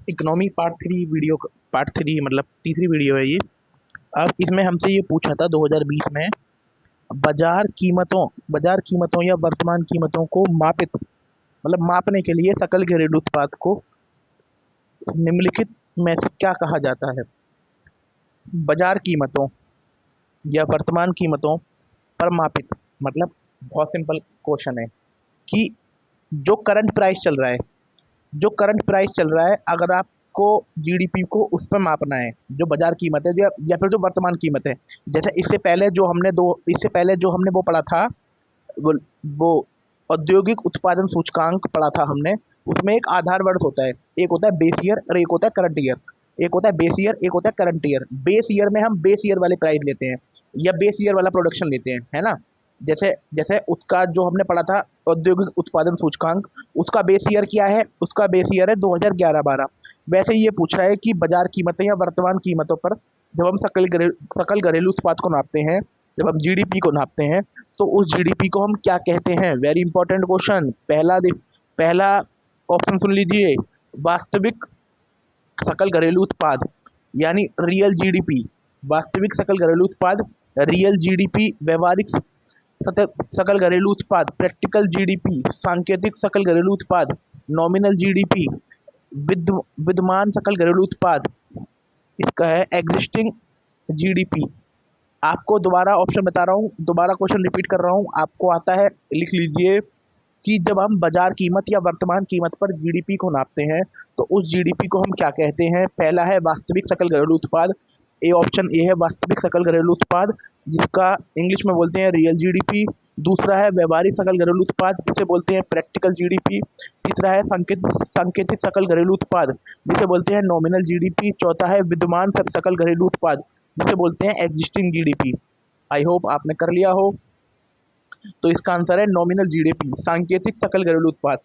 Economy part 3 मतलब तीसरी video है ये। अब इसमें हमसे ये पूछा था 2020 में, बाजार कीमतों या वर्तमान कीमतों को मापने के लिए सकल घरेलू उत्पाद को निम्नलिखित में से क्या कहा जाता है। बाजार कीमतों या वर्तमान कीमतों पर मापित मतलब बहुत सिंपल क्वेश्चन है कि जो करंट प्राइस चल रहा है अगर आपको जीडीपी को उस पर मापना है, जो बाजार कीमत है या फिर जो वर्तमान कीमत है। जैसे इससे पहले जो हमने वो पढ़ा था, वो वो औद्योगिक उत्पादन सूचकांक पढ़ा था हमने। उसमें एक आधार वर्ष होता है, एक होता है बेस ईयर और एक होता है करंट ईयर। एक होता है करंट ईयर। बेस ईयर में हम बेस ईयर वाले प्राइस लेते हैं या बेस ईयर वाला प्रोडक्शन लेते हैं, है ना। जैसे जैसे उसका जो हमने पढ़ा था औद्योगिक उत्पादन सूचकांक, उसका बेस ईयर क्या है? उसका बेस ईयर है 2011-12। वैसे ये पूछ रहा है कि बाजार कीमतें या वर्तमान कीमतों पर जब हम सकल घरेलू उत्पाद को नापते हैं, जब हम जीडीपी को नापते हैं, तो उस जीडीपी को हम क्या कहते हैं? Very important question. पहला ऑप्शन सुन लीजिए, वास्तविक सकल घरेलू उत्पाद यानी रियल जीडीपी। वास्तविक सकल घरेलू उत्पाद, रियल जीडीपी, व्यवहारिक सकल घरेलू उत्पाद, प्रैक्टिकल जीडीपी, सांकेतिक सकल घरेलू उत्पाद, नॉमिनल जीडीपी, विद्यमान सकल घरेलू उत्पाद, इसका है एग्जिस्टिंग जीडीपी। आपको दोबारा ऑप्शन बता रहा हूँ, दोबारा क्वेश्चन रिपीट कर रहा हूँ, आपको आता है लिख लीजिए कि जब हम बाजार कीमत या वर्तमान कीमत पर जीडीपी को नापते हैं, तो उस जीडीपी को हम क्या कहते हैं? पहला है वास्तविक सकल घरेलू उत्पाद। ऑप्शन ए है वास्तविक सकल घरेलू उत्पाद, जिसका इंग्लिश में बोलते हैं रियल जीडीपी। दूसरा है व्यवहारिक सकल घरेलू उत्पाद, जिसे बोलते हैं प्रैक्टिकल जीडीपी। तीसरा है सांकेतिक सकल घरेलू उत्पाद, जिसे बोलते हैं नॉमिनल जीडीपी। चौथा है विद्यमान सकल घरेलू उत्पाद, जिसे बोलते हैं एग्जिस्टिंग जीडीपी। आई होप आपने कर लिया हो। तो इसका आंसर है नॉमिनल जीडीपी, सांकेतिक सकल घरेलू उत्पाद।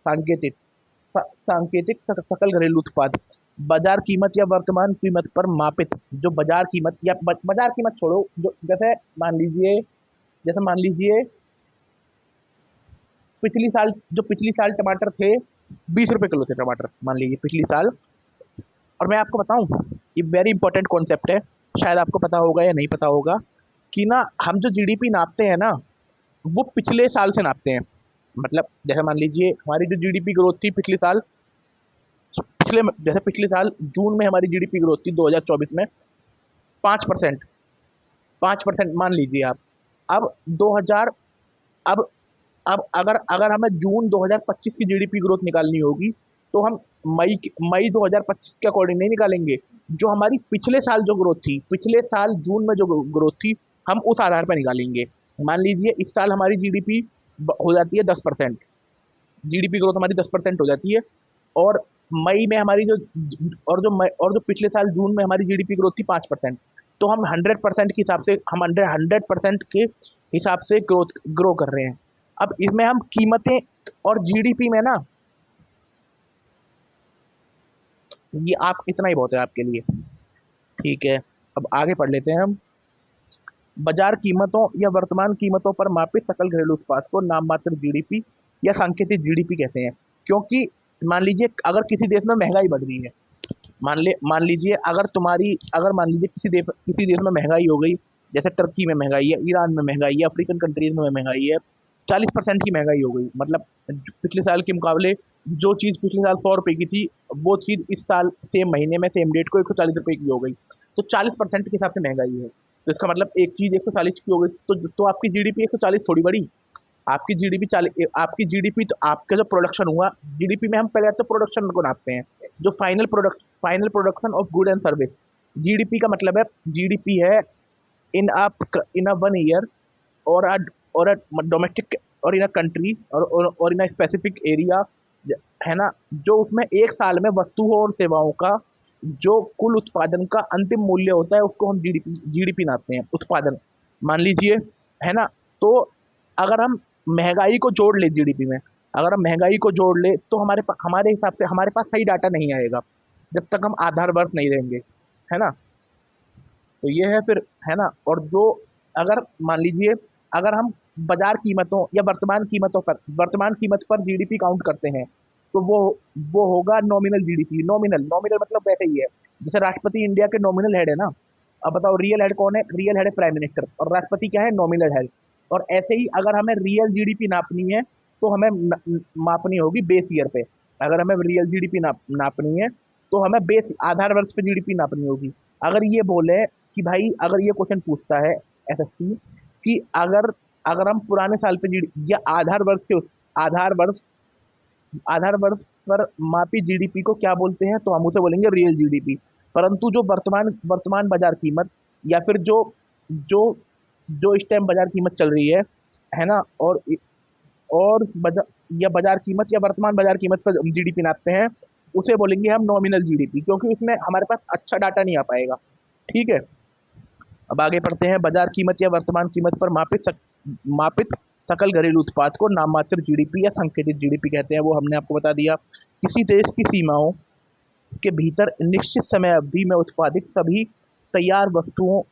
सांकेतिक सकल घरेलू उत्पाद बाजार कीमत या वर्तमान कीमत पर मापित, जो बाजार कीमत या बाजार कीमत छोड़ो, जो जैसे मान लीजिए पिछली साल टमाटर थे 20 रुपए किलो थे टमाटर, मान लीजिए पिछली साल। और मैं आपको बताऊं, ये वेरी इंपॉर्टेंट कॉन्सेप्ट है, शायद आपको पता होगा या नहीं पता होगा कि ना, हम जो जीडीपी नापते हैं ना, वो पिछले साल से नापते हैं। मतलब जैसे मान लीजिए हमारी जो जीडीपी ग्रोथ थी पिछले साल जून में हमारी जीडीपी ग्रोथ थी 2024 में 5%। 5% मान लीजिए आप। अब 2000 अब अब अगर हमें जून 2025 की जीडीपी ग्रोथ निकालनी होगी, तो हम मई 2025 के अकॉर्डिंग नहीं निकालेंगे। जो हमारी पिछले साल जून में जो ग्रोथ थी, हम उस आधार पर निकालेंगे। मान लीजिए इस साल हमारी जीडीपी हो जाती है 10%। जीडीपी ग्रोथ हमारी 10% हो जाती है। और मई में हमारी जो और जो पिछले साल जून में हमारी जीडीपी ग्रोथ थी 5%। तो हम 100% के हिसाब से, हम 100% के हिसाब से ग्रो कर रहे हैं। अब इसमें हम कीमतें और जीडीपी में ना, ये आप इतना ही बहुत है आपके लिए, ठीक है। अब आगे पढ़ लेते हैं हम। बाजार कीमतों या वर्तमान कीमतों पर मापित सकल घरेलू उत्पाद को नाम मात्र जीडीपी या सांकेतिक जीडीपी कहते हैं। क्योंकि मान लीजिए अगर किसी देश में महंगाई बढ़ रही है, अगर मान लीजिए किसी देश में महंगाई हो गई, जैसे टर्की में महंगाई है, ईरान में महंगाई है, अफ्रीकन कंट्रीज में महंगाई है, 40% की महंगाई हो गई। मतलब पिछले साल के मुकाबले जो चीज़ पिछले साल 100 रुपए की थी, वो चीज़ इस साल सेम महीने में सेम डेट को 140 रुपए की हो गई। तो 40% के हिसाब से महंगाई है। तो इसका मतलब एक चीज़ 140 की हो गई, तो आपकी जीडीपी 140 थोड़ी बढ़ी। आपकी जीडीपी तो आपका जो प्रोडक्शन हुआ, जीडीपी में हम पहले तो प्रोडक्शन को नापते हैं, जो final production of good and service. GDP का मतलब है, जीडीपी है इन अ 1 ईयर और अ डोमेस्टिक और इन अ कंट्री और इन अ स्पेसिफिक एरिया, है ना। जो उसमें एक साल में वस्तुओं और सेवाओं का जो कुल उत्पादन का अंतिम मूल्य होता है, उसको हम जीडीपी जीडीपी नापते हैं, उत्पादन, मान लीजिए, है ना। तो अगर हम महंगाई को जोड़ ले जीडीपी में, अगर हम महंगाई को जोड़ ले, तो हमारे हिसाब से हमारे पास सही डाटा नहीं आएगा जब तक हम आधार वर्ष नहीं रहेंगे, है ना। तो ये है फिर, है ना। और जो अगर मान लीजिए अगर हम बाजार कीमतों या वर्तमान कीमत पर जीडीपी काउंट करते हैं, तो वो होगा नॉमिनल जीडीपी। नॉमिनल नॉमिनल मतलब वैसे ही है, जैसे राष्ट्रपति इंडिया के नॉमिनल हेड है ना। अब बताओ रियल हेड कौन है? रियल हेड है प्राइम मिनिस्टर, और राष्ट्रपति क्या है? Nominal head. और ऐसे ही अगर हमें रियल जीडीपी नापनी है तो हमें मापनी होगी बेस ईयर पे। अगर हमें रियल जीडीपी नापनी है तो हमें बेस आधार वर्ष पे जीडीपी नापनी होगी। अगर ये बोले कि भाई, अगर ये क्वेश्चन पूछता है एसएससी कि अगर अगर हम पुराने साल पे जीडी या आधार वर्ष आधार वर्ष पर मापी जीडीपी को क्या बोलते हैं, तो हम उसे बोलेंगे रियल जीडीपी। परंतु जो वर्तमान वर्तमान बाजार कीमत, या फिर जो जो जो इस टाइम बाजार कीमत चल रही है ना, और बाजार कीमत या वर्तमान बाजार कीमत पर जीडीपी नापते हैं, उसे बोलेंगे हम नॉमिनल जीडीपी, क्योंकि उसमें हमारे पास अच्छा डाटा नहीं आ पाएगा। ठीक है, अब आगे पढ़ते हैं। बाजार कीमत या वर्तमान कीमत पर मापित सकल घरेलू उत्पाद को नाममात्र जीडीपी या संकेतित जीडीपी कहते हैं। वो हमने आपको बता दिया। किसी देश की सीमाओं के भीतर निश्चित समय अवधि में उत्पादित सभी तैयार वस्तुओं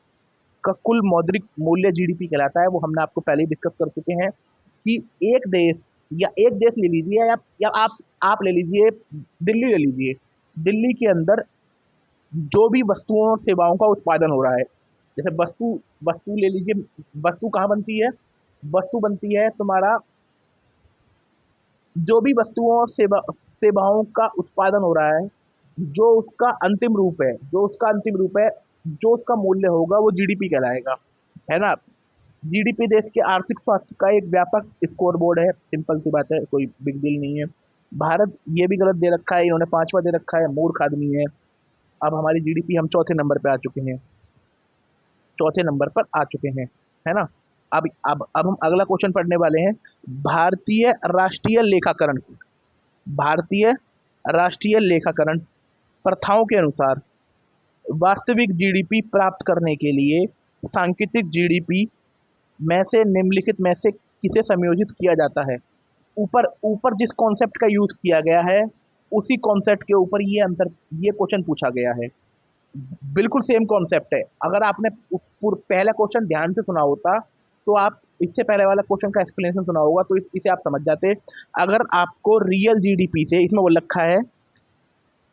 का कुल मौद्रिक मूल्य जीडीपी कहलाता है। वो हमने आपको पहले ही डिस्कस कर चुके हैं कि एक देश ले लीजिए, या आप ले लीजिए, दिल्ली ले लीजिए। दिल्ली के अंदर जो भी वस्तुओं और सेवाओं का उत्पादन हो रहा है, जैसे वस्तु वस्तु ले लीजिए। वस्तु कहाँ बनती है? वस्तु बनती है तुम्हारा, जो भी वस्तुओं और सेवाओं का उत्पादन हो रहा है, जो उसका मूल्य होगा वो जीडीपी कहलाएगा, है ना। जीडीपी देश के आर्थिक स्वास्थ्य का एक व्यापक स्कोर बोर्ड है। सिंपल सी बात है, कोई बिग डील नहीं है। भारत ये भी गलत दे रखा है, इन्होंने पांचवा दे रखा है, मूर्ख आदमी है। अब हमारी जीडीपी, हम चौथे नंबर पे आ चुके हैं, चौथे नंबर पर आ चुके हैं, है ना। अब हम अगला क्वेश्चन पढ़ने वाले हैं। भारतीय राष्ट्रीय लेखाकरण भारतीय राष्ट्रीय लेखाकरण प्रथाओं के अनुसार वास्तविक जीडीपी प्राप्त करने के लिए सांकेतिक जीडीपी में से निम्नलिखित में से किसे संयोजित किया जाता है? ऊपर ऊपर जिस कॉन्सेप्ट का यूज किया गया है, उसी कॉन्सेप्ट के ऊपर ये क्वेश्चन पूछा गया है। बिल्कुल सेम कॉन्सेप्ट है। अगर आपने पहला क्वेश्चन ध्यान से सुना होता, तो आप इससे पहले वाला क्वेश्चन का एक्सप्लेनेशन सुना होगा, तो इसे आप समझ जाते। अगर आपको रियल जीडीपी से, इसमें वो लिखा है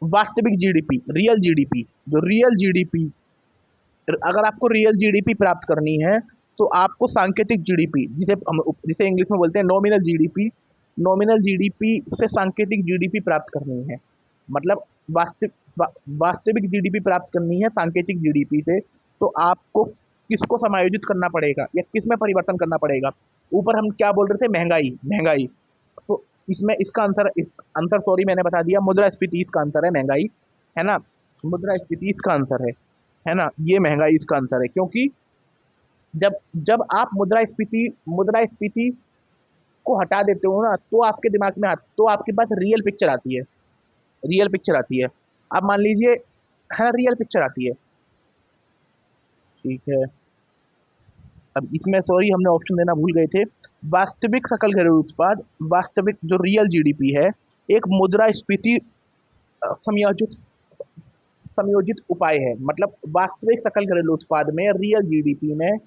वास्तविक जीडीपी, रियल जीडीपी, जो रियल जीडीपी, अगर आपको रियल जीडीपी प्राप्त करनी है तो आपको सांकेतिक जीडीपी, जिसे इंग्लिश में बोलते हैं नॉमिनल जीडीपी से सांकेतिक जीडीपी प्राप्त करनी है। मतलब वास्तविक जीडीपी प्राप्त करनी है सांकेतिक जीडीपी से, तो आपको किसको समायोजित करना पड़ेगा या किसमें परिवर्तन करना पड़ेगा? ऊपर हम क्या बोल रहे थे? महंगाई। तो इसमें इसका आंसर सॉरी मैंने बता दिया, मुद्रास्फीति इसका आंसर है, महंगाई, है ना। मुद्रास्फीति इसका आंसर है ना। ये महंगाई इसका आंसर है, क्योंकि जब जब आप मुद्रास्फीति को हटा देते हो ना, तो आपके दिमाग में तो आपके पास रियल पिक्चर आती है। अब मान लीजिए, है ना, रियल पिक्चर आती है। ठीक है, अब इसमें सॉरी हमने ऑप्शन देना भूल गए थे। वास्तविक सकल घरेलू उत्पाद, वास्तविक जो रियल जीडीपी है, एक मुद्रास्फीति समयोजित समयोजित उपाय है। मतलब वास्तविक सकल घरेलू उत्पाद में, रियल जीडीपी में,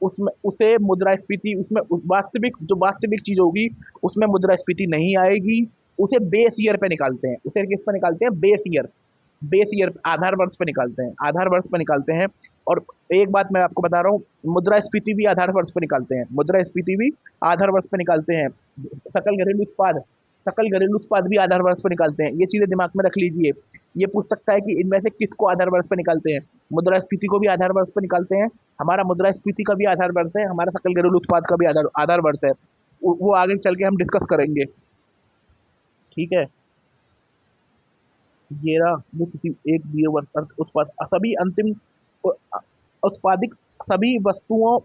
उसमें उसे मुद्रास्फीति, उसमें जो वास्तविक चीज होगी उसमें मुद्रास्फीति नहीं आएगी। उसे बेस ईयर पे निकालते हैं। उसे किस पे निकालते हैं? बेस ईयर आधार वर्ष पे निकालते हैं, आधार वर्ष पे निकालते हैं। और एक बात मैं आपको बता रहा हूँ, मुद्रास्फीति भी आधार वर्ष पे निकालते हैं, मुद्रास्फीति भी आधार वर्ष पे निकालते हैं। सकल घरेलू उत्पाद भी आधार वर्ष पे निकालते हैं। ये चीजें दिमाग में रख लीजिए। ये पूछ सकता है कि इनमें से किसको आधार वर्ष पे निकालते हैं? मुद्रास्फीति को भी आधार वर्ष पे निकालते हैं। हमारा मुद्रास्फीति का भी आधार वर्ष है, हमारा सकल घरेलू उत्पाद का भी आधार वर्ष है। वो आगे चल के हम डिस्कस करेंगे। ठीक है, ये रहा। वो किसी एक दिए वर्ष उत्पाद सभी अंतिम उत्पादित सभी वस्तुओं,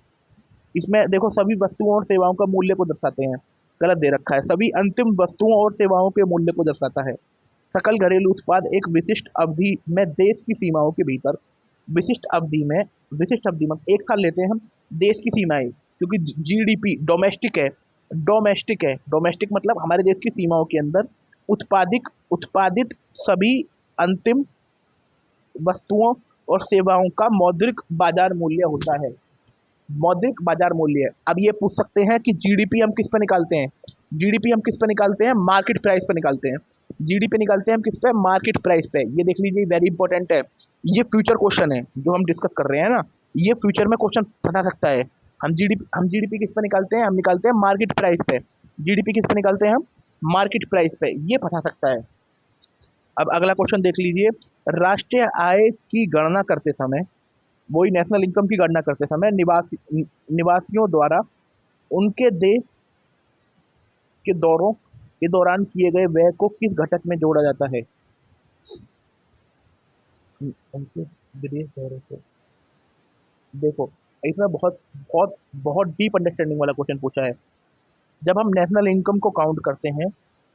इसमें देखो सभी वस्तुओं और सेवाओं का मूल्य को दर्शाते हैं। गलत दे रखा है, सभी अंतिम वस्तुओं और सेवाओं के मूल्य को दर्शाता है। सकल घरेलू उत्पाद एक विशिष्ट अवधि में देश की सीमाओं के भीतर, विशिष्ट अवधि में एक साल लेते हैं हम, देश की सीमाएं, क्योंकि जीडीपी डोमेस्टिक मतलब हमारे देश की सीमाओं के अंदर उत्पादित सभी अंतिम वस्तुओं और सेवाओं का मौद्रिक बाजार मूल्य होता है। मौद्रिक बाजार मूल्य। अब ये पूछ सकते हैं कि जीडीपी हम किस पर निकालते हैं? जीडीपी हम किस पर निकालते हैं? मार्केट प्राइस पर निकालते हैं। जीडीपी निकालते हैं हम किस पे, मार्केट प्राइस पे। ये देख लीजिए, वेरी इंपॉर्टेंट है। ये फ्यूचर क्वेश्चन है जो हम डिस्कस कर रहे हैं ना, ये फ्यूचर में क्वेश्चन फंसा सकता है। हम जीडीपी किस पे निकालते हैं, हम निकालते हैं मार्केट प्राइस पे। जीडीपी किस पे निकालते हैं हम, मार्केट प्राइस पे। ये फंसा सकता है। अब अगला क्वेश्चन देख लीजिए, राष्ट्रीय आय की गणना करते समय, वही नेशनल इनकम की गणना करते समय निवासियों द्वारा उनके देश के दौरों के दौरान किए गए व्यय को किस घटक में जोड़ा जाता है। उनके विदेश दौरे को, देखो इसमें बहुत बहुत बहुत डीप अंडरस्टैंडिंग वाला क्वेश्चन पूछा है। जब हम नेशनल इनकम को काउंट करते हैं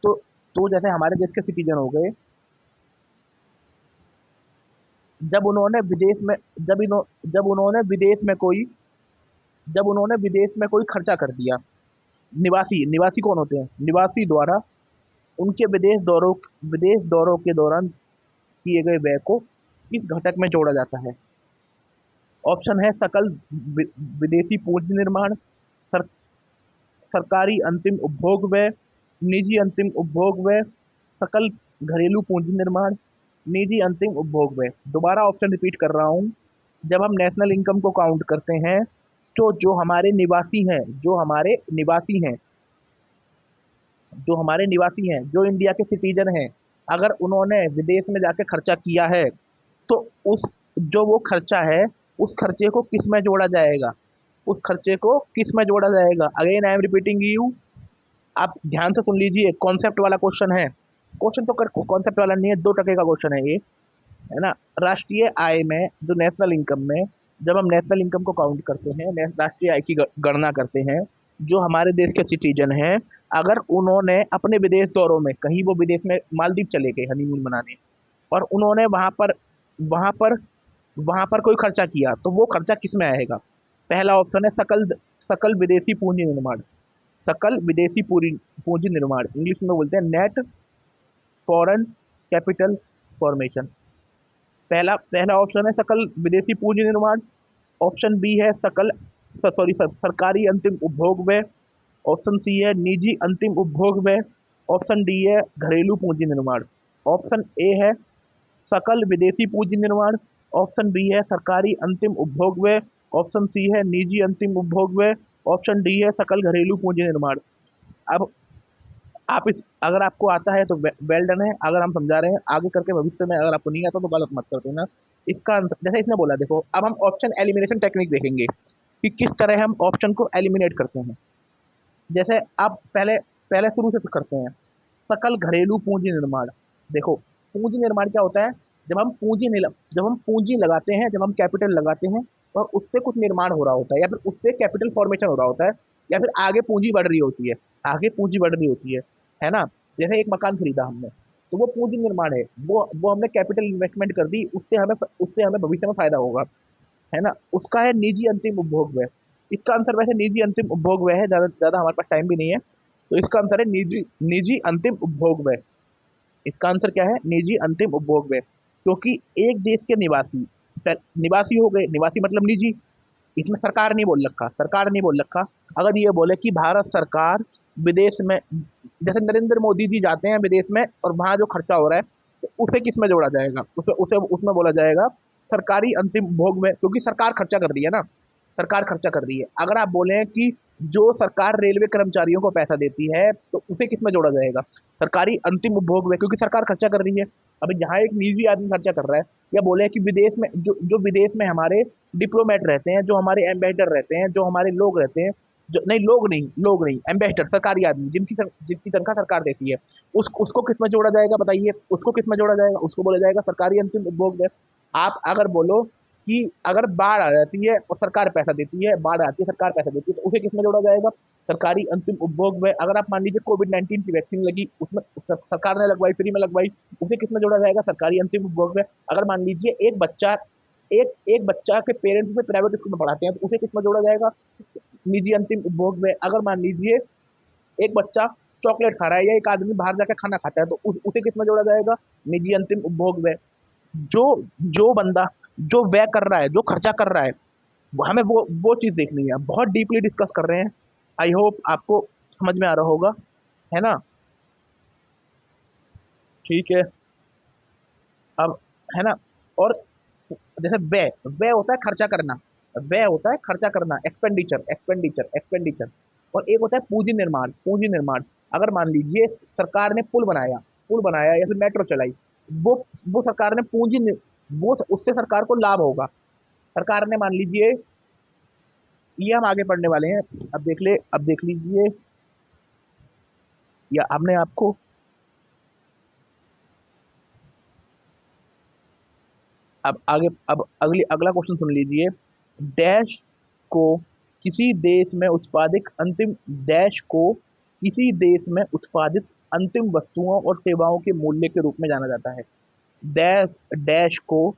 तो जैसे हमारे देश के सिटीजन हो गए, जब उन्होंने विदेश में जब इन्हों जब उन्होंने विदेश में कोई जब उन्होंने विदेश में कोई खर्चा कर दिया, निवासी निवासी कौन होते हैं, निवासी द्वारा उनके विदेश दौरों के दौरान किए गए व्यय को किस घटक में जोड़ा जाता है। ऑप्शन है सकल वि- विदेशी पूंजी निर्माण, सर, सरकारी अंतिम उपभोग व्यय, निजी अंतिम उपभोग व्यय, सकल घरेलू पूंजी निर्माण, निजी अंतिम उपभोग व्यय। दोबारा ऑप्शन रिपीट कर रहा हूँ। जब हम नेशनल इनकम को काउंट करते हैं तो जो हमारे निवासी हैं, जो इंडिया के सिटीजन हैं, अगर उन्होंने विदेश में जाके खर्चा किया है तो उस जो वो खर्चा है, उस खर्चे को किस में जोड़ा जाएगा, उस खर्चे को किस में जोड़ा जाएगा। Again I am repeating you, आप ध्यान से सुन लीजिए, कॉन्सेप्ट वाला क्वेश्चन है। क्वेश्चन तो कॉन्सेप्ट वाला नहीं है, 2 टके का क्वेश्चन है ये, है ना। राष्ट्रीय आय में, जो नेशनल इनकम में, जब हम नेशनल इनकम को काउंट करते हैं, राष्ट्रीय आय की गणना करते हैं, जो हमारे देश के सिटीजन हैं, अगर उन्होंने अपने विदेश दौरों में, कहीं वो विदेश में मालदीव चले गए हनीमून मनाने, और उन्होंने वहाँ पर वहाँ पर कोई खर्चा किया, तो वो खर्चा किस में आएगा। पहला ऑप्शन है सकल सकल विदेशी पूंजी निर्माण। सकल विदेशी पूरी पूंजी निर्माण इंग्लिश में बोलते हैं नेट फॉरेन कैपिटल फॉर्मेशन। पहला पहला ऑप्शन है सकल विदेशी पूंजी निर्माण। ऑप्शन बी है सरकारी अंतिम उपभोग व्यय। ऑप्शन सी है निजी अंतिम उपभोग व्यय। ऑप्शन डी है घरेलू पूंजी निर्माण। ऑप्शन ए है सकल विदेशी पूंजी निर्माण। ऑप्शन बी है सरकारी अंतिम उपभोग व्यय। ऑप्शन सी है निजी अंतिम उपभोग व्यय। ऑप्शन डी है सकल घरेलू पूंजी निर्माण। अब आप इस अगर आपको आता है तो वेल डन है, अगर हम समझा रहे हैं आगे करके भविष्य में अगर आपको नहीं आता तो गलत मत कर देना। इसका आंसर जैसे इसने बोला, देखो अब हम ऑप्शन एलिमिनेशन टेक्निक देखेंगे कि किस तरह हम ऑप्शन को एलिमिनेट करते हैं। जैसे आप पहले पहले शुरू से करते हैं, सकल घरेलू पूंजी निर्माण। देखो पूंजी निर्माण क्या होता है, जब हम पूंजी लगाते हैं, जब हम कैपिटल लगाते हैं, और उससे कुछ निर्माण हो रहा होता है, या फिर उससे कैपिटल फॉर्मेशन हो रहा होता है, या फिर आगे पूंजी बढ़ रही होती है, आगे पूंजी बढ़ रही होती है ना। जैसे एक मकान खरीदा हमने, तो वो पूंजी निर्माण है, वो हमने कैपिटल इन्वेस्टमेंट कर दी, उससे हमें भविष्य में फायदा होगा, है ना। उसका है निजी अंतिम उपभोग व्यय। इसका आंसर वैसे निजी अंतिम उपभोग व्यय है, ज़्यादा से ज़्यादा हमारे पास टाइम भी नहीं है, तो इसका आंसर है निजी निजी अंतिम उपभोग व्यय। इसका आंसर क्या है, निजी अंतिम उपभोग व्यय। क्योंकि एक देश के निवासी हो गए, निवासी मतलब निजी, इसमें सरकार नहीं बोल रखा। अगर ये बोले कि भारत सरकार विदेश में, जैसे नरेंद्र मोदी जी जाते हैं विदेश में और वहाँ जो खर्चा हो रहा है, तो उसे किस में जोड़ा जाएगा, उसे उसे उसमें बोला जाएगा सरकारी अंतिम उपभोग में, क्योंकि सरकार खर्चा कर रही है ना, सरकार खर्चा कर रही है। अगर आप बोले कि जो सरकार रेलवे कर्मचारियों को पैसा देती है, तो उसे किस में जोड़ा जाएगा, सरकारी अंतिम उपभोग में, क्योंकि सरकार खर्चा कर रही है। अभी यहाँ एक निजी आदमी खर्चा कर रहा है, या बोले कि विदेश में जो विदेश में हमारे डिप्लोमेट रहते हैं, जो हमारे एम्बेसडर रहते हैं, जो हमारे लोग रहते हैं, जो नहीं लोग नहीं एम्बेसडर, सरकारी आदमी जिनकी तनख्वाह सरकार देती है, उसको किस में जोड़ा जाएगा बताइए, उसको किस में जोड़ा जाएगा, उसको बोला जाएगा सरकारी अंतिम उपभोग में। आप अगर बोलो कि अगर बाढ़ आ जाती है और सरकार पैसा देती है, बाढ़ आती है सरकार पैसा देती है, तो उसे किस में जोड़ा जाएगा, सरकारी अंतिम उपभोग में। अगर आप मान लीजिए कोविड-19 की वैक्सीन लगी, उसमें सरकार ने लगवाई, फ्री में लगवाई, उसे किस में जोड़ा जाएगा, सरकारी अंतिम उपभोग में। अगर मान लीजिए एक बच्चा के पेरेंट्स उसे प्राइवेट स्कूल में पढ़ाते हैं, तो उसे किस में जोड़ा जाएगा, निजी अंतिम उपभोग में। अगर मान लीजिए एक बच्चा चॉकलेट खा रहा है, या एक आदमी बाहर जाकर खाना खाता है, तो उसे किस में जोड़ा जाएगा, निजी अंतिम उपभोग में। जो जो बंदा जो व्यय कर रहा है, जो खर्चा कर रहा है, हमें वो चीज़ देखनी है। बहुत डीपली डिस्कस कर रहे हैं, आई होप आपको समझ में आ रहा होगा, है ना। ठीक है। अब है ना। और जैसे व्यय, व्यय होता है खर्चा करना, व्यय होता है खर्चा करना, एक्सपेंडिचर एक्सपेंडिचर एक्सपेंडिचर। और एक होता है पूंजी निर्माण, पूंजी निर्माण। अगर मान लीजिए सरकार ने पुल बनाया या फिर मेट्रो चलाई, वो वो सरकार ने वो उससे सरकार को लाभ होगा। सरकार ने मान लीजिए, ये हम आगे पढ़ने वाले हैं, अब देख लीजिए, या हमने आपको, अब आगे, अब अगला क्वेश्चन सुन लीजिए। डैश को किसी देश में उत्पादित अंतिम डैश को किसी देश में उत्पादित अंतिम वस्तुओं और सेवाओं के मूल्य के रूप में जाना जाता है। डैश डैश को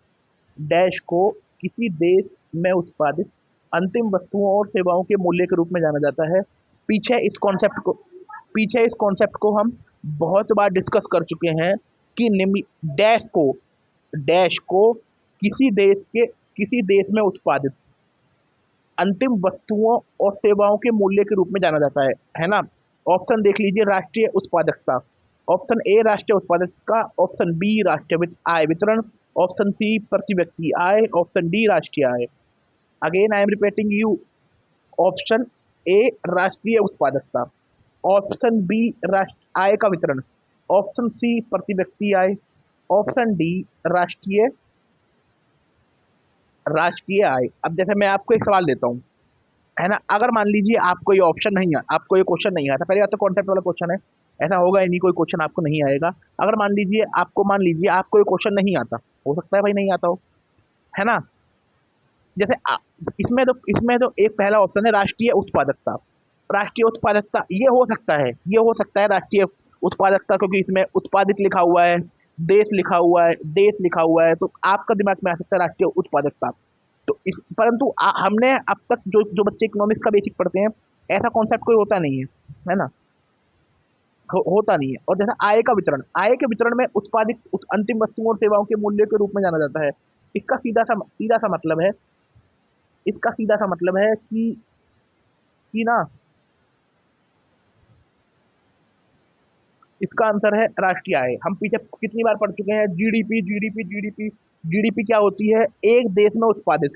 डैश को किसी देश में उत्पादित अंतिम वस्तुओं और सेवाओं के मूल्य के रूप में जाना जाता है। पीछे इस कॉन्सेप्ट को पीछे इस कॉन्सेप्ट को हम बहुत बार डिस्कस कर चुके हैं कि निम्न डैश को किसी देश में उत्पादित अंतिम वस्तुओं और सेवाओं के मूल्य के रूप में जाना जाता है ना। ऑप्शन देख लीजिए, राष्ट्रीय उत्पादकता, ऑप्शन ए राष्ट्रीय उत्पादकता, ऑप्शन बी राष्ट्रीय आय वितरण, ऑप्शन सी प्रति व्यक्ति आय, ऑप्शन डी राष्ट्रीय आय। Again I am repeating you, option A राष्ट्रीय उत्पादकता, ऑप्शन बी राष्ट्र आय का वितरण, ऑप्शन सी प्रति व्यक्ति आय, ऑप्शन डी राष्ट्रीय राष्ट्रीय आय। अब जैसे मैं आपको एक सवाल देता हूँ, है ना, अगर मान लीजिए आपको ये ऑप्शन नहीं है, आपको ये क्वेश्चन नहीं आता, पहले बात तो कॉन्सेप्ट वाला क्वेश्चन है, ऐसा होगा ही नहीं कोई क्वेश्चन आपको नहीं आएगा। अगर मान लीजिए आपको ये क्वेश्चन नहीं आता, हो सकता है भाई नहीं आता हो, है ना। जैसे इसमें तो एक पहला ऑप्शन है राष्ट्रीय उत्पादकता। राष्ट्रीय उत्पादकता ये हो सकता है राष्ट्रीय उत्पादकता, क्योंकि इसमें उत्पादित लिखा हुआ है, देश लिखा हुआ है, तो आपका दिमाग में आ सकता है राष्ट्रीय उत्पादकता। तो परंतु हमने अब तक जो जो बच्चे इकोनॉमिक्स का बेसिक पढ़ते हैं, ऐसा कॉन्सेप्ट कोई होता नहीं है ना, होता नहीं है। और जैसा आय के वितरण में उत्पादित अंतिम वस्तुओं और सेवाओं के मूल्य के रूप में जाना जाता है। इसका सीधा सा मतलब है, कि ना, इसका आंसर है राष्ट्रीय आय। हम पीछे कितनी बार पढ़ चुके हैं, जीडीपी जीडीपी जीडीपी। जीडीपी क्या होती है, एक देश में उत्पादित,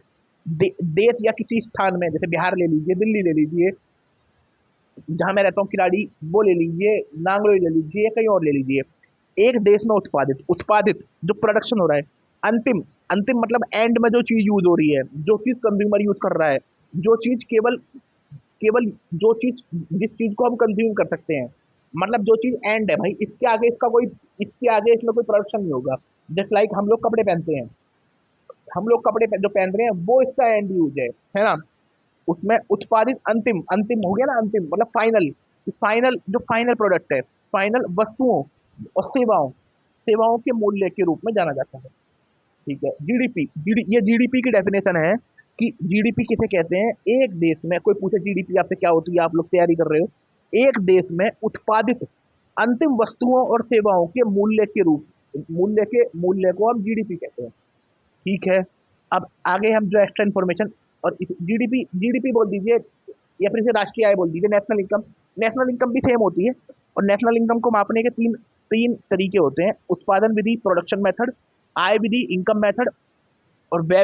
देश या किसी स्थान में, जैसे बिहार ले लीजिए, दिल्ली ले लीजिए, जहां मैं रहता हूँ किलाड़ी, वो ले लीजिए, नांगलोई ले लीजिए, कहीं और ले लीजिए, एक देश में उत्पादित जो प्रोडक्शन हो रहा है, अंतिम अंतिम मतलब एंड में जो चीज यूज हो रही है, जो चीज कंज्यूमर यूज कर रहा है, जो चीज केवल केवल जो चीज जिस चीज को हम कंज्यूम कर सकते हैं, मतलब जो चीज एंड है भाई, इसके आगे इसमें कोई प्रोडक्शन नहीं होगा। जस्ट लाइक हम लोग कपड़े पहनते हैं, जो पहन रहे हैं वो इसका एंड यूज है ना। उसमें उत्पादित अंतिम अंतिम हो गया ना, अंतिम मतलब फाइनल प्रोडक्ट है, फाइनल वस्तुओं और सेवाओं के मूल्य के रूप में जाना जाता है। ठीक है। ये जीडीपी की डेफिनेशन है कि जीडीपी किसे कहते हैं। एक देश में कोई पूछे जीडीपी आपसे क्या होती है, आप लोग तैयारी कर रहे हो, एक देश में उत्पादित अंतिम वस्तुओं और सेवाओं के मूल्य को हम जीडीपी कहते हैं। ठीक है। अब आगे हम जो एक्स्ट्रा इन्फॉर्मेशन, और जीडीपी जीडीपी बोल दीजिए, या फिर इसे राष्ट्रीय आय बोल दीजिए, नेशनल इनकम भी सेम होती है। और नेशनल इनकम को मापने के तीन तीन तरीके होते हैं, उत्पादन विधि, प्रोडक्शन मेथड, आय विधि, इनकम मेथड, और व्यय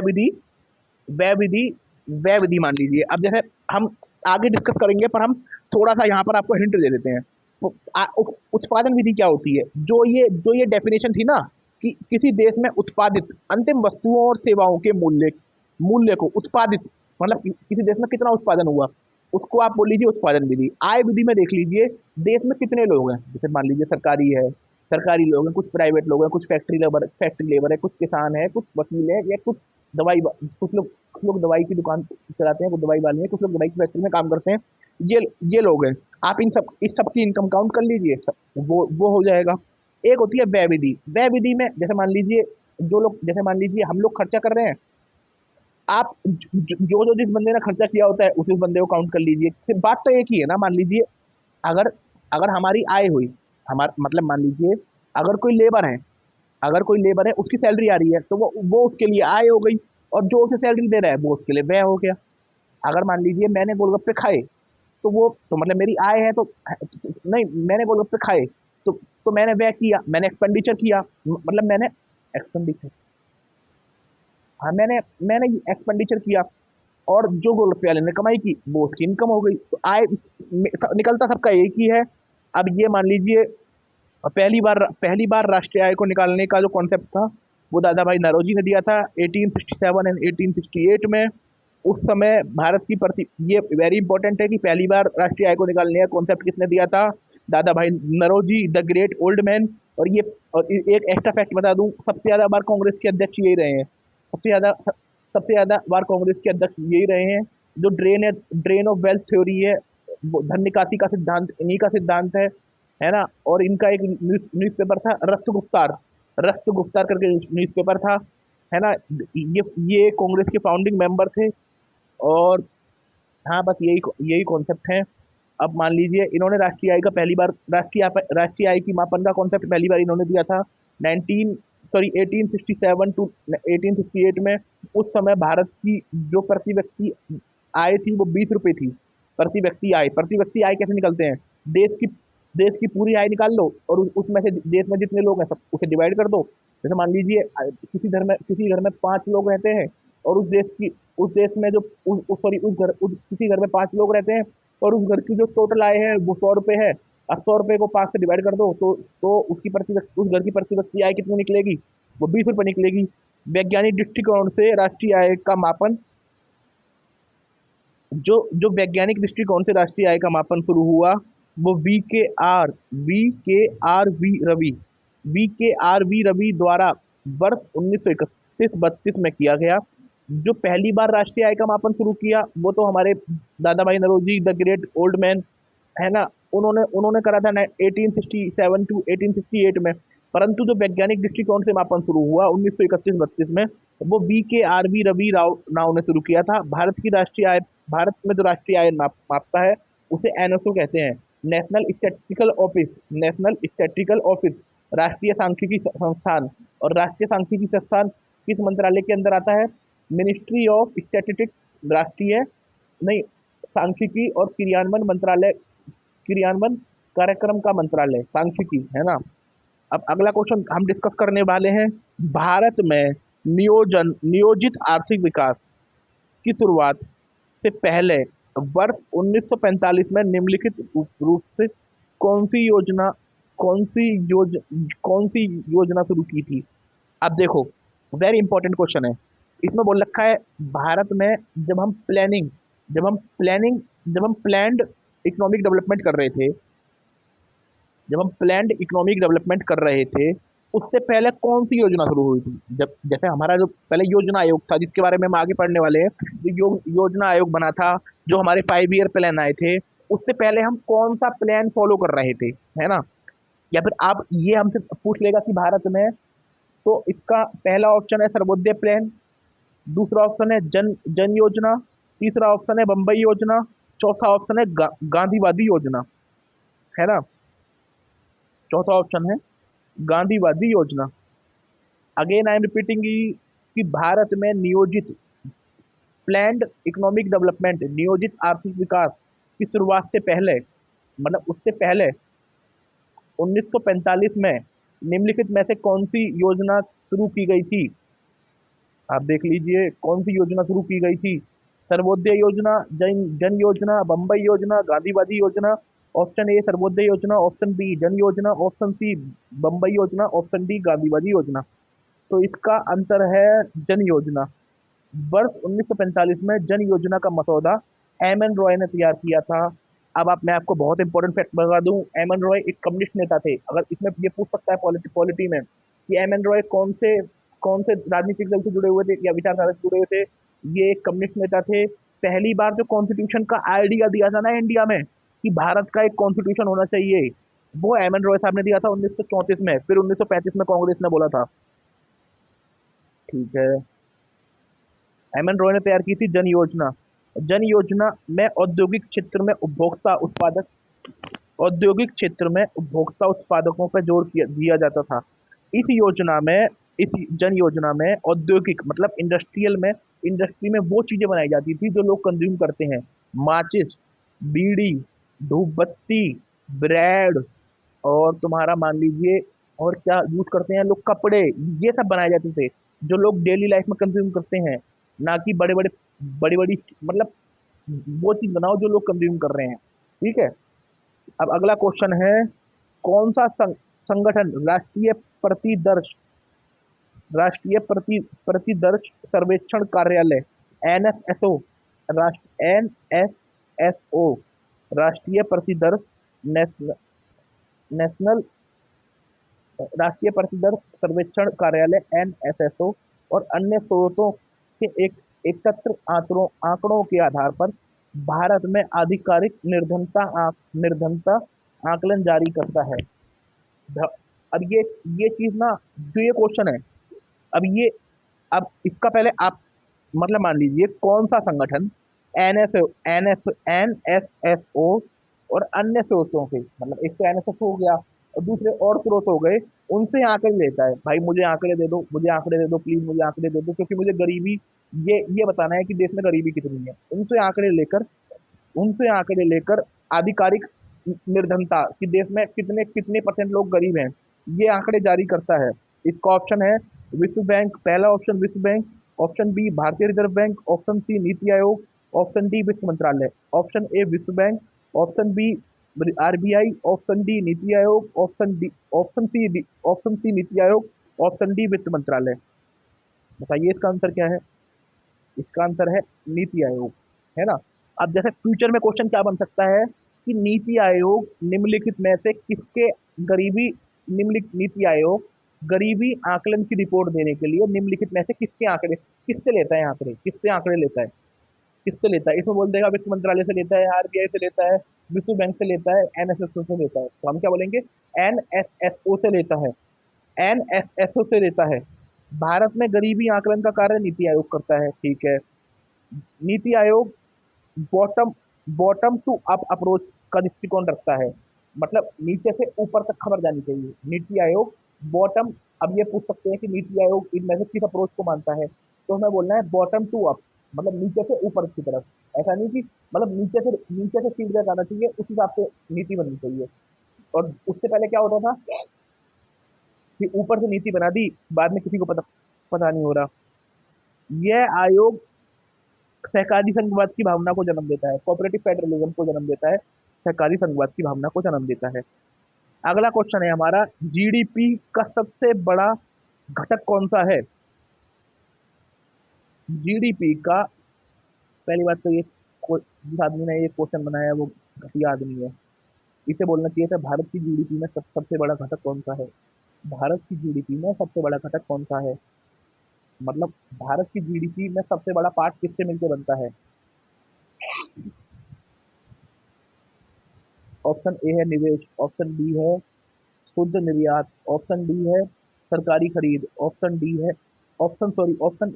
विधि मान लीजिए। अब जैसे हम आगे डिस्कस करेंगे, पर हम थोड़ा सा यहाँ पर आपको हिंट दे देते हैं। तो उत्पादन विधि क्या होती है, जो ये डेफिनेशन थी ना, कि किसी देश में उत्पादित अंतिम वस्तुओं और सेवाओं के मूल्य को उत्पादित, मतलब किसी देश में कितना उत्पादन हुआ, उसको आप बोल लीजिए उत्पादन विधि। आय विधि में देख लीजिए देश में कितने लोग हैं, जैसे मान लीजिए सरकारी लोग हैं, कुछ प्राइवेट लोग हैं, कुछ फैक्ट्री लेबर है, कुछ किसान है, कुछ वकील है, या कुछ लोग दवाई की दुकान चलाते हैं, कुछ दवाई वाले हैं, कुछ लोग दवाई की फैक्ट्री में काम करते हैं। ये लोग हैं। आप इस सब की इनकम काउंट कर लीजिए, वो हो जाएगा। एक होती है व्यय विधि में, जैसे मान लीजिए हम लोग खर्चा कर रहे हैं, आप जो जिस बंदे ने खर्चा किया होता है उसी बंदे को काउंट कर लीजिए। सिर्फ बात तो एक ही है ना, मान लीजिए अगर अगर हमारी आय हुई, हमारा मतलब मान लीजिए अगर कोई लेबर है उसकी सैलरी आ रही है, तो वो उसके लिए आय हो गई, और जो उसे सैलरी दे रहा है वो उसके लिए व्यय हो गया। अगर मान लीजिए मैंने गोलगप्पे खाए, तो मतलब मेरी आय है, तो नहीं, मैंने गोलगप्पे खाए, तो मैंने व्यय किया, मैंने एक्सपेंडिचर किया, मतलब मैंने एक्सपेंडिचर, हाँ मैंने मैंने एक्सपेंडिचर किया, और जो रुपया मैंने कमाई की वो उसकी इनकम हो गई। तो आय निकलता सबका एक ही है। अब ये मान लीजिए, पहली बार राष्ट्रीय आय को निकालने का जो कॉन्सेप्ट था वो दादा भाई नौरोजी ने दिया था 1867 एंड 1868 में। उस समय भारत की प्रति, ये वेरी इंपॉर्टेंट है कि पहली बार राष्ट्रीय आय को निकालने का कॉन्सेप्ट किसने दिया था? Dadabhai Naoroji, the great old man. और ये, और एक एक्स्ट्रा फैक्ट बता दूं, सबसे ज्यादा बार कांग्रेस के अध्यक्ष यही रहे हैं। सबसे ज्यादा बार कांग्रेस के अध्यक्ष यही रहे हैं। जो ड्रेन ऑफ वेल्थ थ्योरी है, वो धन निकासी का सिद्धांत इन्हीं का सिद्धांत है ना। और इनका एक न्यूज़पेपर था रस्त गुप्तार करके न्यूज़पेपर था, है ना। ये कांग्रेस के फाउंडिंग मेंबर थे। और हाँ, बस यही यही कॉन्सेप्ट है। अब मान लीजिए, इन्होंने राष्ट्रीय आय की मापन का कॉन्सेप्ट पहली बार इन्होंने दिया था 1867 टू 1868 में। उस समय भारत की जो प्रति व्यक्ति आय थी वो 20 रुपए थी। प्रति व्यक्ति आय कैसे निकलते हैं? देश की देश की पूरी आय निकाल लो, और उसमें से देश में जितने लोग हैं सब उसे डिवाइड कर दो। जैसे मान लीजिए, किसी घर में 5 लोग रहते हैं, और उस देश में जो सॉरी किसी घर में 5 लोग रहते हैं, और उस घर की जो टोटल आय है वो 100 रुपए है। अब 100 रुपए को 5 से डिवाइड कर दो, तो उस घर की प्रति व्यक्ति आय कितनी निकलेगी? वो 20 रुपए निकलेगी। वैज्ञानिक दृष्टिकोण से राष्ट्रीय आय का मापन, जो वैज्ञानिक दृष्टिकोण से राष्ट्रीय आय का मापन शुरू हुआ, वो वी के आर वी रवि द्वारा वर्ष 1931-32 में किया गया। जो पहली बार राष्ट्रीय आय का मापन शुरू किया वो तो हमारे Dadabhai Naoroji, the great old man, है ना। उन्होंने उन्होंने करा था 1867 टू 1868 में। परंतु जो वैज्ञानिक दृष्टिकोण से मापन शुरू हुआ 1931-32 में, वो वी राव ने शुरू किया था। भारत में जो राष्ट्रीय आय मापता है उसे एनएसओ कहते हैं। नेशनल स्टैटिस्टिकल ऑफिस राष्ट्रीय सांख्यिकी संस्थान। और राष्ट्रीय सांख्यिकी संस्थान किस मंत्रालय के अंदर आता है? मिनिस्ट्री ऑफ स्टैटिस्टिक्स, राष्ट्रीय, नहीं, सांख्यिकी और क्रियान्वयन कार्यक्रम का मंत्रालय सांख्यिकी, है ना। अब अगला क्वेश्चन हम डिस्कस करने वाले हैं, भारत में नियोजित आर्थिक विकास की शुरुआत से पहले वर्ष 1945 में निम्नलिखित रूप से कौन सी योजना कौन सी योजना शुरू की थी? अब देखो, वेरी इंपॉर्टेंट क्वेश्चन है। इसमें बोल रखा है, भारत में जब हम प्लानिंग जब हम प्लान्ड इकोनॉमिक डेवलपमेंट कर रहे थे जब हम प्लान्ड इकोनॉमिक डेवलपमेंट कर रहे थे, उससे पहले कौन सी योजना शुरू हुई थी? जब जैसे हमारा जो पहले योजना आयोग था, जिसके बारे में हम आगे पढ़ने वाले हैं, योजना आयोग बना था, जो हमारे 5 ईयर प्लान आए थे, उससे पहले हम कौन सा प्लान फॉलो कर रहे थे, है ना। या फिर आप ये हमसे पूछ लेगा कि भारत में, तो इसका पहला ऑप्शन है सर्वोदय प्लान, दूसरा ऑप्शन है जन जन योजना, तीसरा ऑप्शन है बम्बई योजना, चौथा ऑप्शन है गांधीवादी योजना, है ना। चौथा ऑप्शन है गांधीवादी योजना। अगेन आई एम रिपीटिंग कि भारत में प्लैंड इकोनॉमिक डेवलपमेंट, नियोजित आर्थिक विकास की शुरुआत से पहले, मतलब उससे पहले 1945 में निम्नलिखित में से कौन सी योजना शुरू की गई थी? आप देख लीजिए कौन सी योजना शुरू की गई थी। सर्वोदय योजना, जन योजना, बम्बई योजना, गांधीवादी योजना। ऑप्शन ए सर्वोदय योजना, ऑप्शन बी जन योजना, ऑप्शन सी बम्बई योजना, ऑप्शन डी गांधीवादी योजना। तो इसका आंसर है जन योजना। वर्ष 1945 में जन योजना का मसौदा एम एन रॉय ने तैयार किया था। अब मैं आपको बहुत इंपॉर्टेंट फैक्ट बता दूं, एम एन रॉय एक कम्युनिस्ट नेता थे। अगर इसमें ये पूछ सकता है पॉलिटी में कि एम एन रॉय कौन से राजनीतिक दल से जुड़े हुए थे या विचारधारा से जुड़े हुए थे, ये एक कम्युनिस्ट नेता थे। पहली बार जो कॉन्स्टिट्यूशन का आइडिया दिया था ना इंडिया में, कि भारत का एक कॉन्स्टिट्यूशन होना चाहिए, वो एम एन रॉय साहब ने दिया था 1934 में। फिर 1935 में कांग्रेस ने बोला था। ठीक है, एम एन रॉय ने तैयार की थी जन योजना। जन योजना में औद्योगिक क्षेत्र में उपभोक्ता उत्पादकों पर जोर दिया जाता था। इस जन योजना में औद्योगिक मतलब इंडस्ट्री में वो चीजें बनाई जाती थी जो लोग कंज्यूम करते हैं। माचिस, बीड़ी, धूप बत्ती, ब्रेड, और तुम्हारा मान लीजिए, और क्या यूज़ करते हैं लोग, कपड़े, ये सब बनाए जाते थे, जो लोग डेली लाइफ में कंज़्यूम करते हैं, ना कि बड़े-बड़े बड़ी-बड़ी मतलब वो चीज़ बनाओ जो लोग कंज़्यूम कर रहे हैं, ठीक है? अब अगला क्वेश्चन है, कौन-सा संगठन राष्ट्रीय प्रतिदर्श सर्वेक्षण कार्यालय एनएसएसओ एनएसएसओ राष्ट्रीय प्रतिदर्श नेशनल नेशनल राष्ट्रीय प्रतिदर्श सर्वेक्षण कार्यालय एनएसएसओ और अन्य स्रोतों के एक एकत्र आंकड़ों के आधार पर भारत में आधिकारिक निर्धनता आकलन जारी करता है। ध- अब ये चीज ना, जो ये क्वेश्चन है, अब ये अब इसका पहले आप मतलब मान लीजिए कौन सा संगठन एनएसएसओ और अन्य स्रोतों से, मतलब एक तो एनएसएस हो गया और दूसरे और स्रोत हो गए, उनसे आंकड़े लेता है, भाई मुझे आंकड़े दे दो, मुझे आंकड़े दे दो, प्लीज मुझे आंकड़े दे दो, क्योंकि मुझे गरीबी, ये बताना है कि देश में गरीबी कितनी है। उनसे आंकड़े लेकर आधिकारिक निर्धनता कि देश में कितने कितने परसेंट लोग गरीब हैं, ये आंकड़े जारी करता है। इसका ऑप्शन है विश्व बैंक, पहला ऑप्शन विश्व बैंक, ऑप्शन बी भारतीय reserve bank, option C NITI Aayog, option D वित्त मंत्रालय। ऑप्शन ए विश्व bank, option B RBI, option D NITI Aayog, option C NITI Aayog, option D वित्त मंत्रालय। बताइए इसका आंसर क्या है? इसका आंसर है नीति आयोग, है ना? अब जैसे फ्यूचर में क्वेश्चन क्या बन सकता है कि नीति आयोग निम्नलिखित में से किसके गरीबी निम्नलिखित नीति आयोग गरीबी आकलन की रिपोर्ट देने के लिए निम्नलिखित में से किसके आंकड़े, किससे लेता है आंकड़े, किससे आंकड़े लेता है, किससे लेता है? इसमें बोल देगा वित्त मंत्रालय से लेता है, आरबीआई से लेता है, विश्व बैंक से लेता है, एनएसएसओ से लेता है। तो हम क्या बोलेंगे? एनएसएसओ से लेता है, एनएसएसओ से लेता है। भारत में गरीबी आकलन का कार्य नीति आयोग करता है, ठीक है। NITI Aayog bottom bottom to up approach का दृष्टिकोण रखता है, मतलब नीचे से ऊपर तक खबर जानी चाहिए। नीति आयोग बॉटम, अब ये पूछ सकते हैं कि नीति आयोग इनमें से किस अप्रोच को मानता है, तो हमें बोलना है बॉटम टू अप, मतलब नीचे से ऊपर की तरफ। ऐसा नहीं कि मतलब नीचे से फीडबैक आना चाहिए, उस हिसाब से नीति बननी चाहिए। और उससे पहले क्या होता था कि ऊपर से नीति बना दी, बाद में किसी को पता पता नहीं हो रहा। यह आयोग सहकारी संघवाद की भावना को जन्म देता है, कोऑपरेटिव फेडरलिज्म को जन्म देता है, सहकारी संघवाद की भावना को जन्म देता है। अगला क्वेश्चन है हमारा, जीडीपी का सबसे बड़ा घटक कौन सा है? जीडीपी का, पहली बात तो ये जिस आदमी ने ये क्वेश्चन बनाया है वो घटिया आदमी है। इसे बोलना चाहिए था भारत की जीडीपी में सबसे बड़ा घटक कौन सा है। भारत की जीडीपी में सबसे बड़ा घटक कौन सा है, मतलब भारत की जीडीपी में सबसे बड़ा पार्ट किससे मिलकर बनता है? ऑप्शन ए है निवेश, ऑप्शन बी है शुद्ध निर्यात, ऑप्शन डी है सरकारी खरीद, ऑप्शन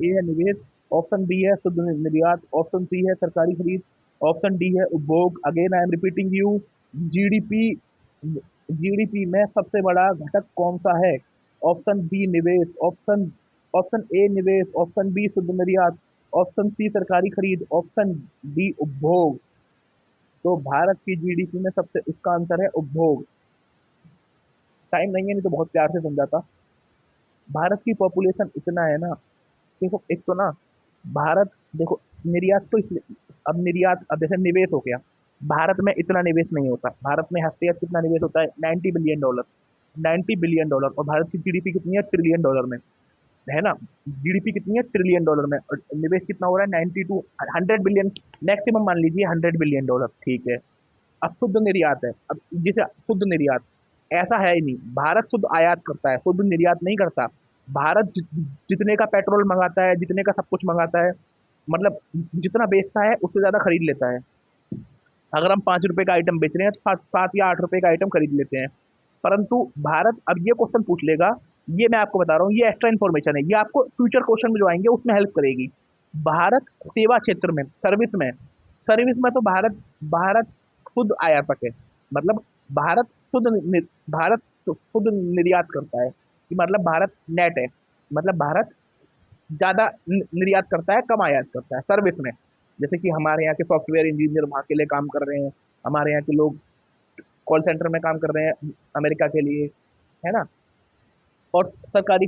ए है निवेश, ऑप्शन बी है शुद्ध निर्यात, ऑप्शन सी है सरकारी खरीद, ऑप्शन डी है उपभोग। Again I am repeating you, GDP GDP में सबसे बड़ा घटक कौन सा है? ऑप्शन बी निवेश, ऑप्शन ए निवेश, ऑप्शन बी शुद्ध निर्यात, ऑप्शन सी सरकारी खरीद, ऑप्शन डी उपभोग। तो भारत की जीडीपी में सबसे, इसका आंसर है उपभोग। टाइम नहीं है, नहीं तो बहुत प्यार से समझाता। भारत की पॉपुलेशन इतना है ना, देखो एक तो ना भारत, देखो निर्यात तो इसलिए, अब जैसे निवेश हो गया, भारत में इतना निवेश नहीं होता। भारत में हफ्ते कितना निवेश होता है? 90 बिलियन डॉलर, 90 बिलियन डॉलर। और भारत की जीडीपी कितनी है? ट्रिलियन डॉलर में, है ना? जीडीपी कितनी है? ट्रिलियन डॉलर में, और निवेश कितना हो रहा है? 90 टू 100 बिलियन, मैक्सिमम मान लीजिए 100 बिलियन डॉलर, ठीक है। अब शुद्ध निर्यात है, अब जैसे शुद्ध निर्यात ऐसा है ही नहीं, भारत शुद्ध आयात करता है, शुद्ध निर्यात नहीं करता। भारत जितने का पेट्रोल मंगाता है, जितने का सब कुछ मंगाता है, मतलब जितना बेचता है उससे ज्यादा खरीद लेता है। अगर हम 5 रुपए का आइटम बेच रहे हैं तो 7 या 8 रुपए का आइटम खरीद लेते हैं। परंतु भारत, अब ये क्वेश्चन पूछ लेगा, ये मैं आपको बता रहा हूँ, ये एक्स्ट्रा इन्फॉर्मेशन है, ये आपको फ्यूचर क्वेश्चन में जो आएंगे उसमें हेल्प करेगी। भारत सेवा क्षेत्र में, सर्विस में तो भारत भारत शुद्ध आयातक है, मतलब भारत भारत शुद्ध निर्यात करता है, कि मतलब भारत नेट है, मतलब भारत ज्यादा निर्यात करता है, कम आयात करता है सर्विस में। जैसे कि हमारे यहाँ के सॉफ्टवेयर इंजीनियर वहाँ के लिए काम कर रहे हैं, हमारे यहाँ के लोग कॉल सेंटर में काम कर रहे हैं अमेरिका के लिए, है ना। और सरकारी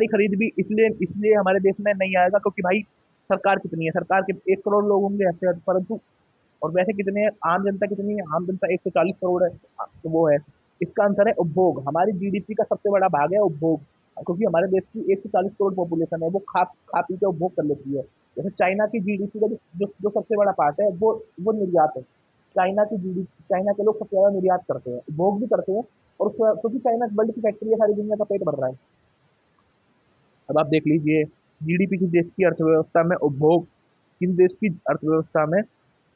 खरीद भी इसलिए इसलिए हमारे देश में नहीं आएगा क्योंकि भाई सरकार कितनी है, सरकार के 1 करोड़ लोग होंगे ऐसे, परंतु और वैसे कितने हैं, आम जनता कितनी है, आम जनता 140 करोड़ है। तो वो है, इसका आंसर है उपभोग। हमारी जीडीपी का सबसे बड़ा भाग है उपभोग, क्योंकि हमारे देश की 140 करोड़ पॉपुलेशन है, वो खा खा पी के उपभोग कर लेती है। जैसे चाइना की जीडीपी का जो सबसे बड़ा पार्ट है वो निर्यात है। चाइना के लोग सबसे ज्यादा निर्यात करते हैं, उपभोग भी करते हैं। और क्योंकि चाइना वर्ल्ड की फैक्ट्री है, सारी दुनिया का पेट भर रहा है। अब आप देख लीजिए, जीडीपी किस देश की अर्थव्यवस्था में उपभोग, किस देश की अर्थव्यवस्था में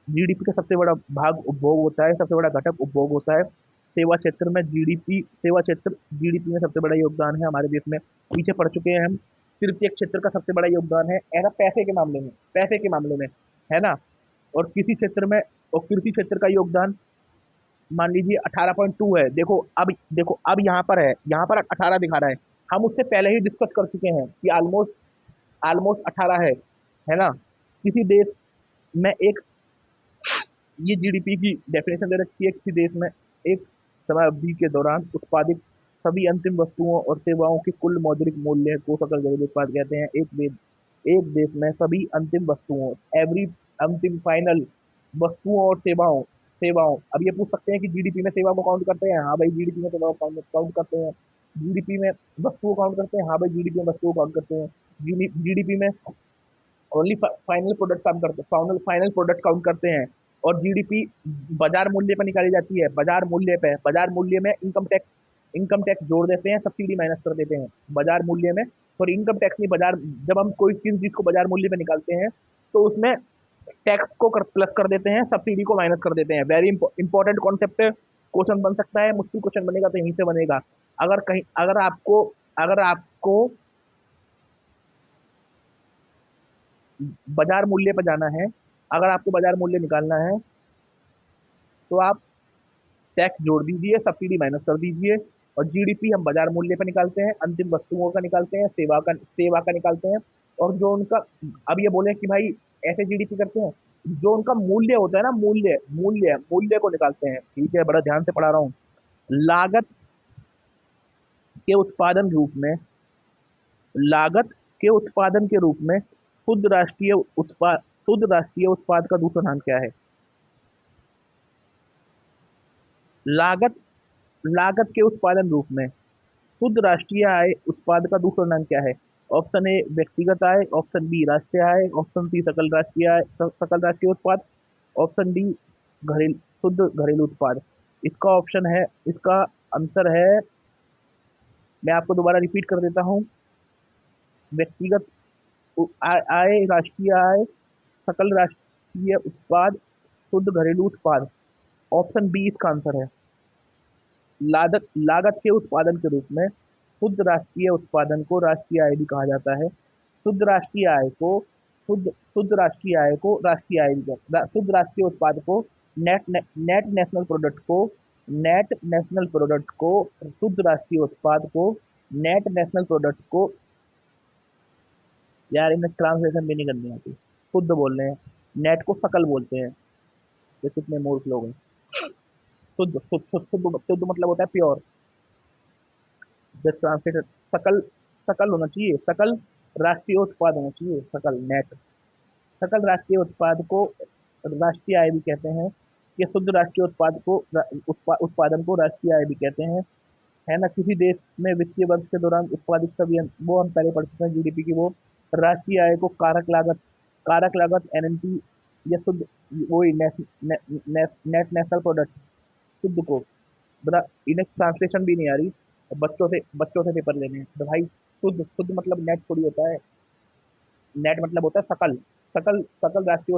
जीडीपी का सबसे बड़ा भाग उपभोग होता है, सबसे बड़ा घटक उपभोग होता है। सेवा क्षेत्र जीडीपी में सबसे बड़ा योगदान है हमारे देश में, पीछे पड़ चुके हैं हम। तृतीय क्षेत्र का सबसे बड़ा योगदान है ना, पैसे के मामले में, है ना। और कृषि क्षेत्र का योगदान मान लीजिए 18.2 है। देखो अब यहाँ पर 18 दिखा रहा है। हम उससे पहले ही डिस्कस कर चुके हैं कि ऑलमोस्ट ऑलमोस्ट 18 है ना। किसी देश में एक ये जीडीपी की डेफिनेशन दे रखी है, किसी देश में एक समय अवधि के दौरान उत्पादित सभी अंतिम वस्तुओं और सेवाओं के कुल मौद्रिक मूल्य को सकल घरेलू उत्पाद कहते हैं। एक देश में सभी अंतिम वस्तुओं, एवरी अंतिम फाइनल वस्तुओं और सेवाओं सेवाओं अब ये पूछ सकते हैं कि जीडीपी में सेवा को काउंट करते हैं, हाँ भाई जीडीपी में सेवा को काउंट करते हैं। जीडीपी में वस्तुओं को काउंट करते हैं, हाँ भाई जीडीपी में वस्तुओं को काउंट करते हैं। जीडीपी में ओनली फाइनल प्रोडक्ट काउंट करते हैं। और जीडीपी बाजार मूल्य पर निकाली जाती है, बाजार मूल्य में इनकम टैक्स जोड़ देते हैं, सब्सिडी माइनस कर देते हैं बाजार मूल्य में। और इनकम टैक्स नहीं, बाजार, जब हम कोई किसी चीज को बाजार मूल्य पे निकालते हैं तो उसमें टैक्स को प्लस कर देते हैं, सब्सिडी को माइनस कर देते हैं। वेरी इंपॉर्टेंट कॉन्सेप्ट है, क्वेश्चन बन सकता है, मुश्किल क्वेश्चन बनेगा तो यहीं से बनेगा। अगर कहीं अगर आपको बाजार मूल्य पर जाना है, अगर आपको बाजार मूल्य निकालना है तो आप टैक्स जोड़ दीजिए, सब्सिडी माइनस कर दीजिए। और जीडीपी हम बाजार मूल्य पर निकालते हैं, अंतिम वस्तुओं का निकालते हैं, सेवा का निकालते हैं। और जो उनका, अब ये बोले कि भाई ऐसे जीडीपी करते हैं, जो उनका मूल्य होता है ना, मूल्य को निकालते हैं। ठीक है, बड़ा ध्यान से पढ़ा रहा हूँ। लागत के उत्पादन रूप में लागत के उत्पादन के रूप में शुद्ध राष्ट्रीय उत्पाद का दूसरा नाम क्या है? लागत लागत के उत्पादन रूप में शुद्ध राष्ट्रीय आय उत्पाद का दूसरा नाम क्या है? ऑप्शन ए व्यक्तिगत आय, ऑप्शन बी राष्ट्रीय आय, ऑप्शन सी सकल राष्ट्रीय उत्पाद, ऑप्शन डी शुद्ध घरेलू उत्पाद। इसका आंसर है, मैं आपको दोबारा रिपीट कर देता हूँ। व्यक्तिगत आय, राष्ट्रीय आय, सकल राष्ट्रीय उत्पाद, शुद्ध घरेलू उत्पाद। ऑप्शन बी इसका आंसर है। लागत के उत्पादन के रूप में शुद्ध राष्ट्रीय उत्पादन को राष्ट्रीय आय भी कहा जाता है। शुद्ध राष्ट्रीय आय को शुद्ध राष्ट्रीय आय को राष्ट्रीय आय भी शुद्ध राष्ट्रीय उत्पाद को नेट नेशनल प्रोडक्ट को शुद्ध राष्ट्रीय उत्पाद को नेट नेशनल प्रोडक्ट को, यार इन्हें ट्रांसलेशन भी नहीं करनी आती, शुद्ध बोल रहे हैं, नेट को सकल बोलते हैं। ये कितने मूर्ख लोग हैं। शुद्ध मतलब होता है प्योर। द ट्रांसलेटर, सकल सकल होना चाहिए, सकल राष्ट्रीय उत्पाद होना चाहिए, सकल राष्ट्रीय उत्पाद को राष्ट्रीय आय भी कहते हैं। ये शुद्ध राष्ट्रीय उत्पादन को राष्ट्रीय आय भी कहते हैं, है ना। किसी देश में वित्तीय वर्ष के दौरान उत्पादित सभी वो हम पहले पढ़ चुके हैं जीडीपी की, वो राष्ट्रीय आय को कारक लागत एनएनपी या शुद्ध, वही नेट नेशनल प्रोडक्ट, शुद्ध को, बड़ा इन्हें ट्रांसलेशन भी नहीं आ रही। बच्चों से पेपर लेने हैं तो भाई, शुद्ध मतलब नेट थोड़ी होता है। नेट मतलब होता है सकल। सकल राष्ट्रीय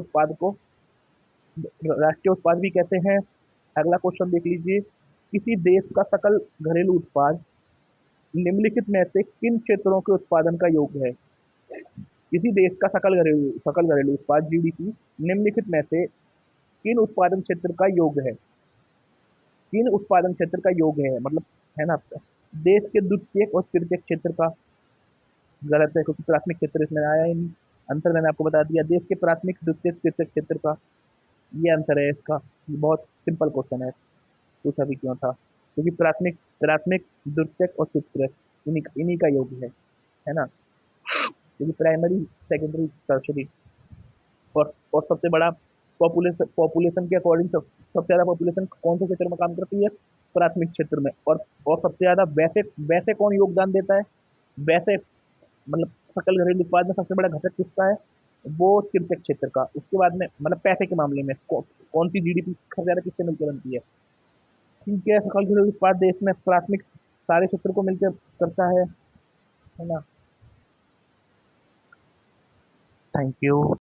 उत्पाद भी कहते हैं। अगला क्वेश्चन देख लीजिए, किसी देश का सकल घरेलू उत्पाद निम्नलिखित में से किन क्षेत्रों के उत्पादन का योग है? किसी देश का सकल घरेलू उत्पाद जीडीपी निम्नलिखित में से किन उत्पादन क्षेत्र का योग है? किन उत्पादन क्षेत्र का योग है मतलब, है ना। देश के द्वितीयक और तृतीयक क्षेत्र का गलत है, क्योंकि प्राथमिक क्षेत्र इसमें आया ही नहीं। आंसर मैंने आपको बता दिया, देश के प्राथमिक, द्वितीयक, तृतीयक क्षेत्र का ये आंसर है इसका। बहुत सिंपल क्वेश्चन है। पूछा भी क्यों था? क्योंकि प्राथमिक प्राथमिक, द्वितीयक और तृतीयक इन्हीं का योग है ना? क्योंकि प्राइमरी, सेकेंडरी, टर्शियरी, और सबसे बड़ा पॉपुलेशन पॉपुलेशन के अकॉर्डिंग सबसे ज़्यादा पॉपुलेशन कौन से क्षेत्र में काम करती है? प्राथमिक क्षेत्र में। और सबसे ज़्यादा वैसे वैसे कौन योगदान देता है? वैसे मतलब सकल घरेलू उत्पाद में सबसे बड़ा घटक किसका है? वो तृतीयक क्षेत्र का। उसके बाद में मतलब पैसे के मामले में कौन सी जीडीपी सबसे ज़्यादा किससे मिलकर बनती है? ठीक है, सकल घरेलू उत्पाद देश में प्राथमिक सारे क्षेत्र को मिलकर करता है ना? Thank you.